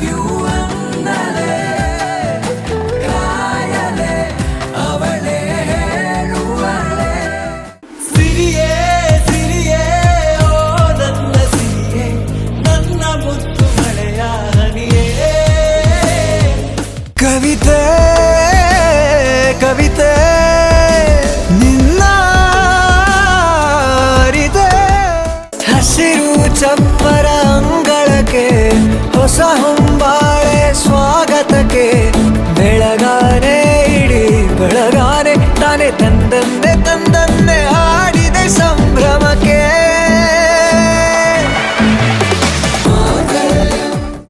You ಅನ್ನಲೆ ಕಾಯಲೆ ಅವಳೇ ಹೇಳುವಳೆ. ಸಿರಿಯೇ ಸಿರಿಯೇ ಓ ನನ್ನ ಸಿರಿಯೇ, ನನ್ನ ಮುತ್ತು ಮಳೆಯ ಹನಿಯೇ. ಕವಿತೆ